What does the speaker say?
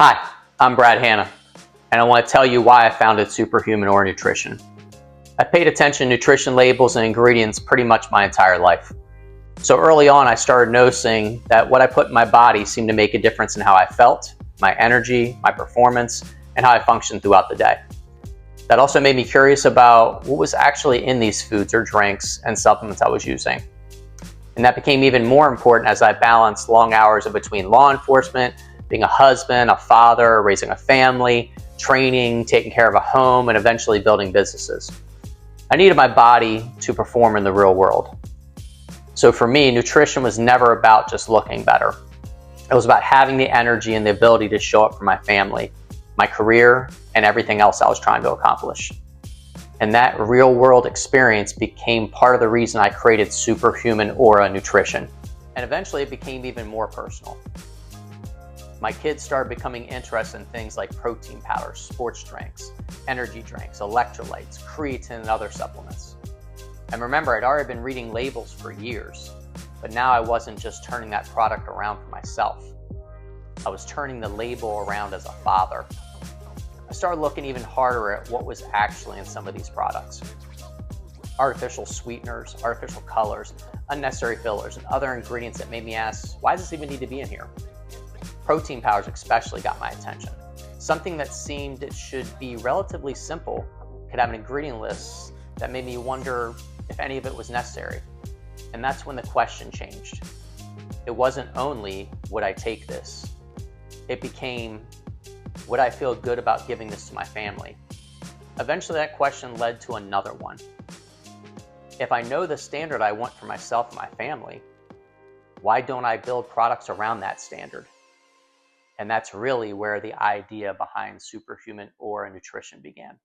Hi, I'm Brad Hanna, and I want to tell you why I founded Superhuman Aura Nutrition. I paid attention to nutrition labels and ingredients pretty much my entire life. So early on, I started noticing that what I put in my body seemed to make a difference in how I felt, my energy, my performance, and how I functioned throughout the day. That also made me curious about what was actually in these foods or drinks and supplements I was using. And that became even more important as I balanced long hours in between law enforcement, being a husband, a father, raising a family, training, taking care of a home, and eventually building businesses. I needed my body to perform in the real world. So for me, nutrition was never about just looking better. It was about having the energy and the ability to show up for my family, my career, and everything else I was trying to accomplish. And that real world experience became part of the reason I created Superhuman Aura Nutrition. And eventually it became even more personal. My kids started becoming interested in things like protein powders, sports drinks, energy drinks, electrolytes, creatine, and other supplements. And remember, I'd already been reading labels for years, but now I wasn't just turning that product around for myself. I was turning the label around as a father. I started looking even harder at what was actually in some of these products. Artificial sweeteners, artificial colors, unnecessary fillers, and other ingredients that made me ask, why does this even need to be in here? Protein powders especially got my attention. Something that seemed it should be relatively simple could have an ingredient list that made me wonder if any of it was necessary. And that's when the question changed. It wasn't only, would I take this? It became, would I feel good about giving this to my family? Eventually that question led to another one. If I know the standard I want for myself and my family, why don't I build products around that standard? And that's really where the idea behind Superhuman Aura Nutrition began.